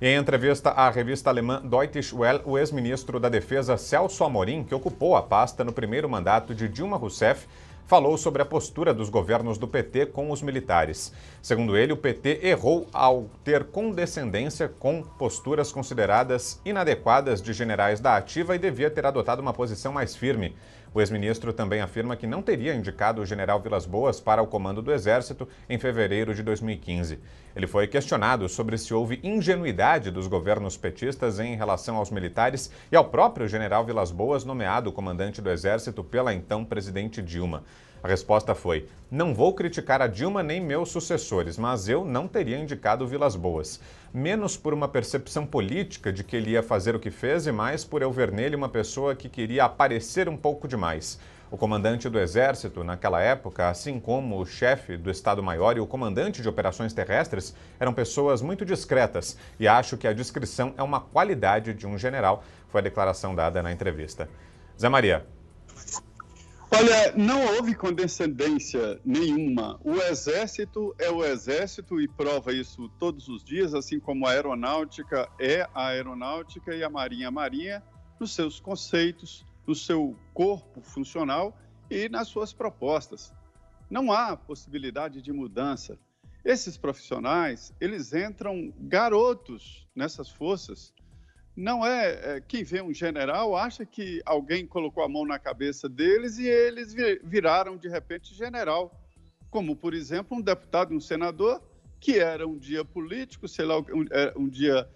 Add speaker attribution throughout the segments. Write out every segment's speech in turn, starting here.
Speaker 1: E em entrevista à revista alemã Deutsche Welle, o ex-ministro da Defesa Celso Amorim, que ocupou a pasta no primeiro mandato de Dilma Rousseff, falou sobre a postura dos governos do PT com os militares. Segundo ele, o PT errou ao ter condescendência com posturas consideradas inadequadas de generais da ativa e devia ter adotado uma posição mais firme. O ex-ministro também afirma que não teria indicado o general Vilas Boas para o comando do Exército em fevereiro de 2015. Ele foi questionado sobre se houve ingenuidade dos governos petistas em relação aos militares e ao próprio general Vilas Boas, nomeado comandante do Exército pela então presidente Dilma. A resposta foi: não vou criticar a Dilma nem meus sucessores, mas eu não teria indicado Vilas Boas. Menos por uma percepção política de que ele ia fazer o que fez e mais por eu ver nele uma pessoa que queria aparecer um pouco demais. O comandante do Exército, naquela época, assim como o chefe do Estado-Maior e o comandante de operações terrestres, eram pessoas muito discretas e acho que a discrição é uma qualidade de um general, foi a declaração dada na entrevista. Zé Maria.
Speaker 2: Olha, não houve condescendência nenhuma. O Exército é o Exército e prova isso todos os dias, assim como a Aeronáutica é a Aeronáutica e a Marinha, nos seus conceitos, no seu corpo funcional e nas suas propostas. Não há possibilidade de mudança. Esses profissionais, eles entram garotos nessas forças. Não quem vê um general acha que alguém colocou a mão na cabeça deles e eles viraram de repente general. Como, por exemplo, um deputado e um senador que era um dia político, sei lá, um dia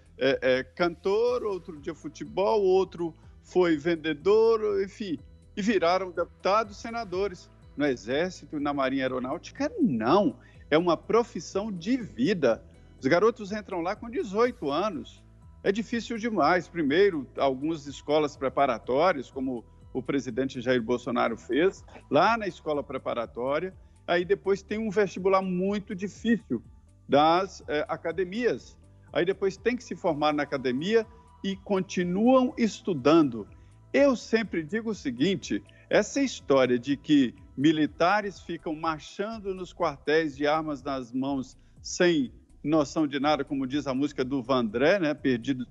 Speaker 2: cantor, outro dia futebol, outro foi vendedor, enfim, e viraram deputados, senadores. No Exército, na Marinha Aeronáutica, não. É uma profissão de vida. Os garotos entram lá com 18 anos. É difícil demais. Primeiro, algumas escolas preparatórias, como o presidente Jair Bolsonaro fez, lá na escola preparatória. Aí depois tem um vestibular muito difícil das academias. Aí depois tem que se formar na academia e continuam estudando. Eu sempre digo o seguinte, essa história de que militares ficam marchando nos quartéis de armas nas mãos sem noção de nada, como diz a música do Vandré, né?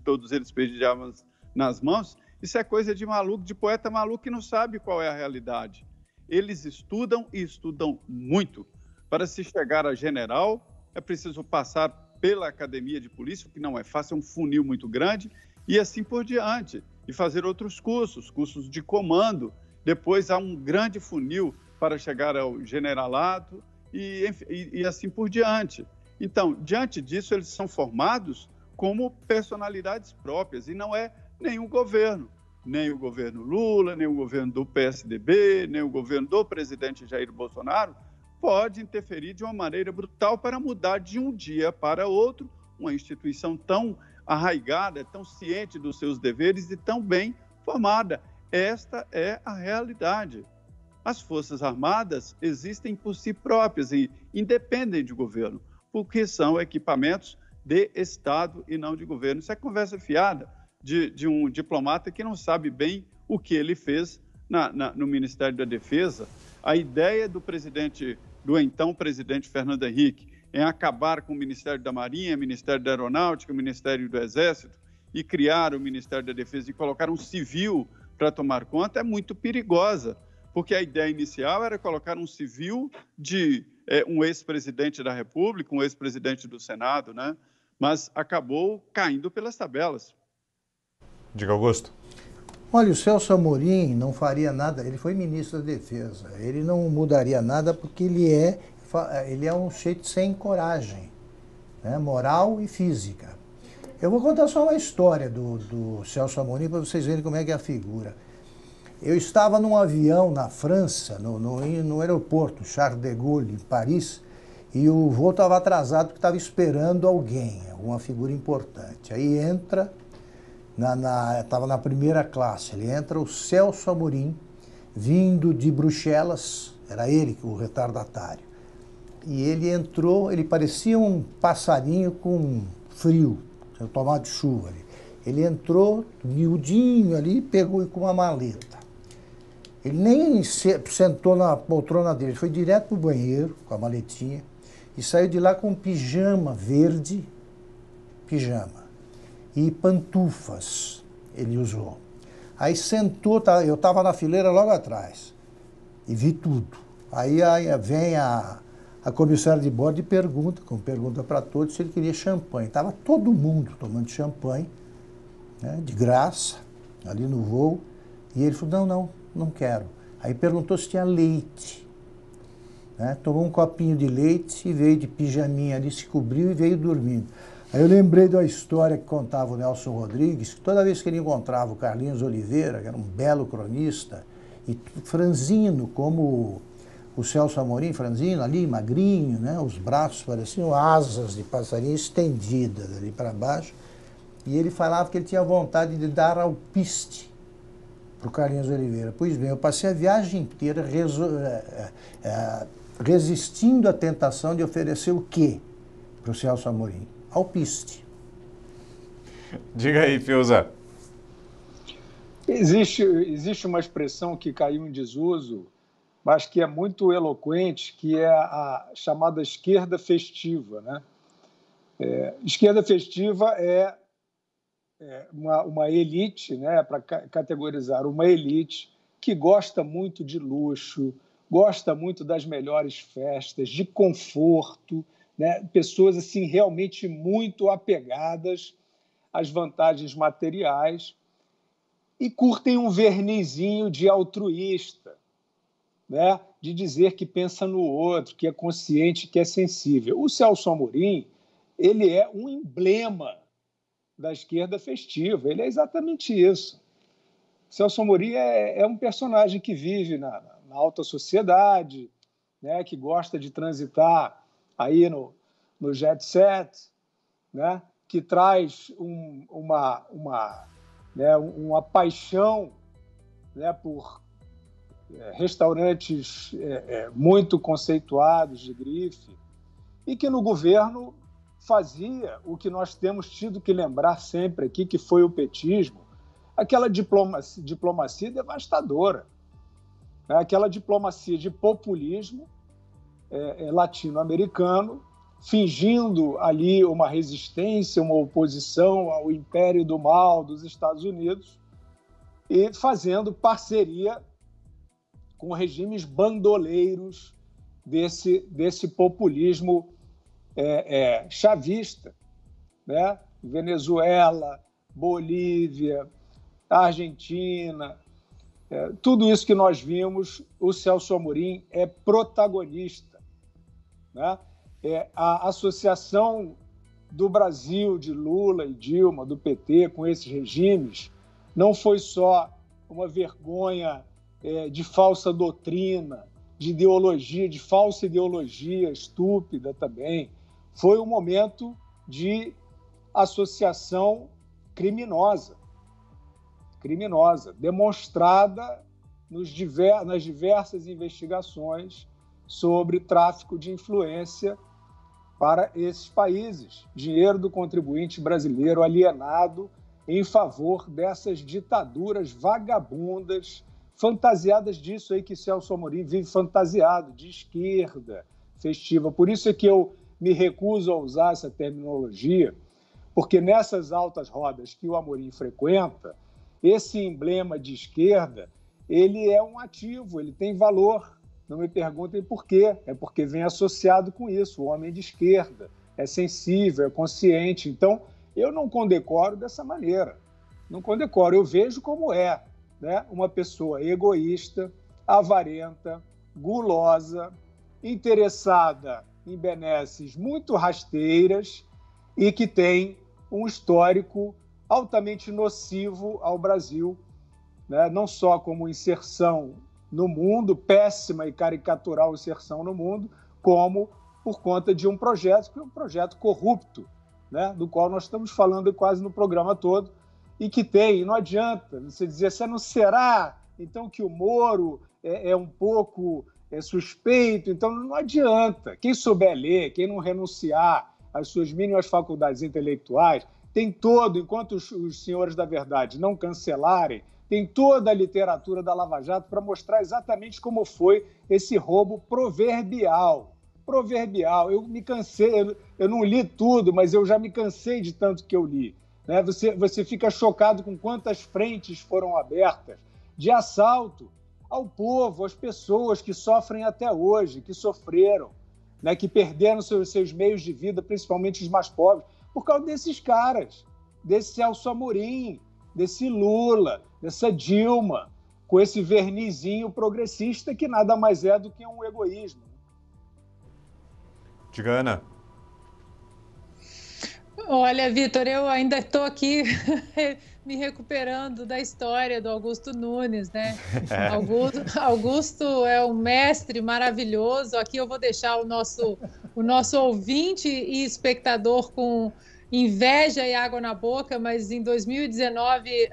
Speaker 2: Todos eles perdidos de armas nas mãos. Isso é coisa de maluco, de poeta maluco que não sabe qual é a realidade. Eles estudam e estudam muito. Para se chegar a general, é preciso passar pela academia de polícia, que não é fácil, é um funil muito grande, e assim por diante. E fazer outros cursos de comando. Depois há um grande funil para chegar ao generalato e assim por diante. Então, diante disso, eles são formados como personalidades próprias e não é nenhum governo, nem o governo Lula, nem o governo do PSDB, nem o governo do presidente Jair Bolsonaro pode interferir de uma maneira brutal para mudar de um dia para outro uma instituição tão arraigada, tão ciente dos seus deveres e tão bem formada. Esta é a realidade. As Forças Armadas existem por si próprias e independem de governo, porque são equipamentos de Estado e não de governo. Isso é conversa fiada de um diplomata que não sabe bem o que ele fez no Ministério da Defesa. A ideia do então presidente Fernando Henrique em acabar com o Ministério da Marinha, o Ministério da Aeronáutica, o Ministério do Exército e criar o Ministério da Defesa e colocar um civil para tomar conta é muito perigosa, porque a ideia inicial era colocar um civil de um ex-presidente da República, um ex-presidente do Senado, né? Mas acabou caindo pelas tabelas.
Speaker 1: Diga, Augusto.
Speaker 3: Olha, o Celso Amorim não faria nada, ele foi ministro da Defesa, ele não mudaria nada porque ele é um sujeito sem coragem, né? Moral e física. Eu vou contar só uma história do Celso Amorim para vocês verem como é que é a figura. Eu estava num avião na França, no aeroporto Charles de Gaulle, em Paris, e o voo estava atrasado porque estava esperando alguém, alguma figura importante. Aí entra, estava na primeira classe, ele entra o Celso Amorim, vindo de Bruxelas, era ele, o retardatário. E ele entrou, ele parecia um passarinho com frio, tomado de chuva ali. Ele entrou, miudinho ali, pegou com uma maleta. Ele nem sentou na poltrona dele, foi direto para o banheiro com a maletinha e saiu de lá com um pijama verde, pijama. e pantufas ele usou. Aí sentou, eu estava na fileira logo atrás e vi tudo. Aí vem a comissária de bordo e pergunta, como pergunta para todos, se ele queria champanhe. Estava todo mundo tomando champanhe, né, de graça, ali no voo. E ele falou, não quero. Aí perguntou se tinha leite. Né? Tomou um copinho de leite e veio de pijaminha ali, se cobriu e veio dormindo. Aí eu lembrei da história que contava o Nelson Rodrigues, que toda vez que ele encontrava o Carlinhos Oliveira, que era um belo cronista, e franzino, como o Celso Amorim, franzino ali, magrinho, né? Os braços pareciam asas de passarinho estendidas ali para baixo, e ele falava que ele tinha vontade de dar alpiste para o Carlinhos Oliveira. Pois bem, eu passei a viagem inteira resistindo à tentação de oferecer o quê para o Celso Amorim? Alpiste.
Speaker 1: Diga aí, Fiuza.
Speaker 4: Existe uma expressão que caiu em desuso, mas que é muito eloquente, que é a chamada esquerda festiva, né? Esquerda festiva é uma elite, né, para categorizar uma elite que gosta muito de luxo, gosta muito das melhores festas, de conforto, né, pessoas assim realmente muito apegadas às vantagens materiais e curtem um vernizinho de altruísta, né, de dizer que pensa no outro, que é consciente, que é sensível. O Celso Amorim, ele é um emblema da esquerda festiva, ele é exatamente isso. O Celso Amorim é um personagem que vive na alta sociedade, né, que gosta de transitar aí no jet set, né, que traz uma paixão, né, por restaurantes muito conceituados de grife, e que no governo fazia o que nós temos tido que lembrar sempre aqui, que foi o petismo, aquela diplomacia devastadora, né? Aquela diplomacia de populismo latino-americano, fingindo ali uma resistência, uma oposição ao império do mal dos Estados Unidos e fazendo parceria com regimes bandoleiros desse populismo chavista, né? Venezuela, Bolívia, Argentina, tudo isso que nós vimos, o Celso Amorim é protagonista, né? A associação do Brasil, de Lula e Dilma, do PT, com esses regimes, não foi só uma vergonha de falsa doutrina, de ideologia, de falsa ideologia estúpida também. Foi um momento de associação criminosa, demonstrada nas diversas investigações sobre tráfico de influência para esses países. Dinheiro do contribuinte brasileiro alienado em favor dessas ditaduras vagabundas, fantasiadas disso aí que Celso Amorim vive fantasiado, de esquerda festiva. Por isso é que eu me recuso a usar essa terminologia, porque nessas altas rodas que o Amorim frequenta, esse emblema de esquerda, ele é um ativo, ele tem valor. Não me perguntem por quê, é porque vem associado com isso. O homem de esquerda é sensível, é consciente. Então, eu não condecoro dessa maneira. Não condecoro, eu vejo como é, né? Uma pessoa egoísta, avarenta, gulosa, interessada em benesses muito rasteiras e que tem um histórico altamente nocivo ao Brasil, né? Não só como inserção no mundo, péssima e caricatural inserção no mundo, como por conta de um projeto, que é um projeto corrupto, né? Do qual nós estamos falando quase no programa todo, e que tem, não adianta você dizer, não será então que o Moro é um pouco suspeito, então não adianta. Quem souber ler, quem não renunciar às suas mínimas faculdades intelectuais, tem todo, enquanto os senhores da verdade não cancelarem, tem toda a literatura da Lava Jato para mostrar exatamente como foi esse roubo proverbial. Proverbial. Eu me cansei, eu não li tudo, mas eu já me cansei de tanto que eu li. né? Você fica chocado com quantas frentes foram abertas de assalto ao povo, às pessoas que sofrem até hoje, que sofreram, né? Que perderam seus meios de vida, principalmente os mais pobres, por causa desses caras, desse Celso Amorim, desse Lula, dessa Dilma, com esse vernizinho progressista que nada mais é do que um egoísmo.
Speaker 1: Tigana.
Speaker 5: Olha, Vitor, eu ainda estou aqui me recuperando da história do Augusto Nunes, né? Augusto é um mestre maravilhoso. Aqui eu vou deixar o nosso ouvinte e espectador com inveja e água na boca, mas em 2019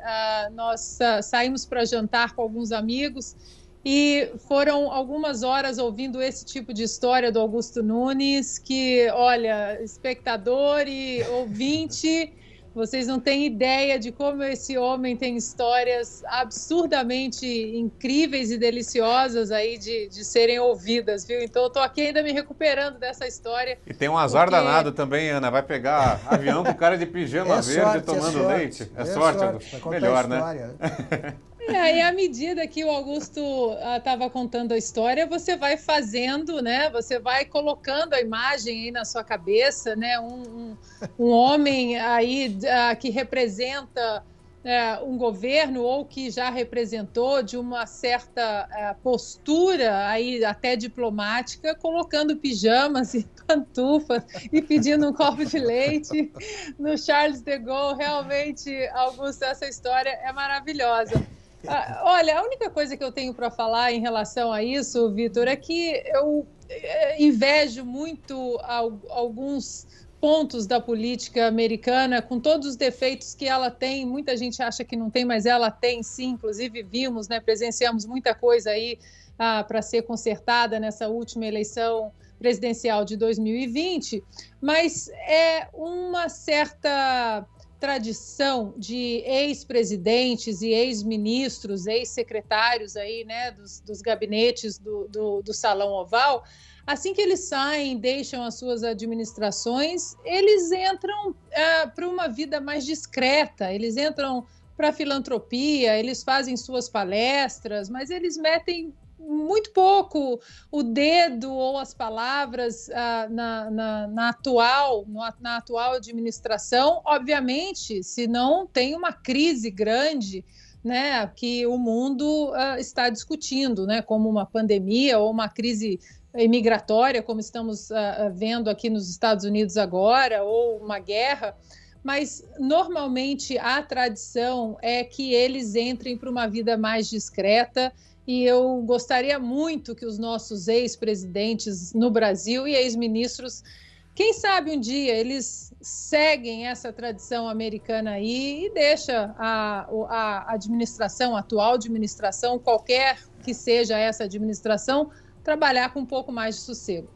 Speaker 5: nós saímos para jantar com alguns amigos e foram algumas horas ouvindo esse tipo de história do Augusto Nunes, que, olha, espectador e ouvinte, vocês não têm ideia de como esse homem tem histórias absurdamente incríveis e deliciosas aí de serem ouvidas, viu? Então eu tô aqui ainda me recuperando dessa história.
Speaker 1: E tem um azar danado também, Ana, vai pegar avião com cara de pijama verde tomando leite. É sorte, Augusto. Melhor, né?
Speaker 5: E à medida que o Augusto estava contando a história, você vai fazendo, né? Você vai colocando a imagem aí na sua cabeça, né? Um homem aí que representa um governo ou que já representou de uma certa postura aí até diplomática, colocando pijamas e pantufas e pedindo um copo de leite no Charles de Gaulle. Realmente, Augusto, essa história é maravilhosa. Olha, a única coisa que eu tenho para falar em relação a isso, Vitor, é que eu invejo muito alguns pontos da política americana, com todos os defeitos que ela tem. Muita gente acha que não tem, mas ela tem sim. Inclusive vimos, né, presenciamos muita coisa aí para ser consertada nessa última eleição presidencial de 2020, mas é uma certa tradição de ex-presidentes e ex-ministros, ex-secretários aí, né, dos gabinetes do Salão Oval. Assim que eles saem, deixam as suas administrações, eles entram para uma vida mais discreta, eles entram para a filantropia, eles fazem suas palestras, mas eles metem muito pouco o dedo ou as palavras na atual administração. Obviamente, se não tem uma crise grande, né, que o mundo está discutindo, né, como uma pandemia ou uma crise imigratória, como estamos vendo aqui nos Estados Unidos agora, ou uma guerra. Mas, normalmente, a tradição é que eles entrem para uma vida mais discreta. E eu gostaria muito que os nossos ex-presidentes no Brasil e ex-ministros, quem sabe um dia eles seguem essa tradição americana aí e deixa a administração, a atual administração, qualquer que seja essa administração, trabalhar com um pouco mais de sossego.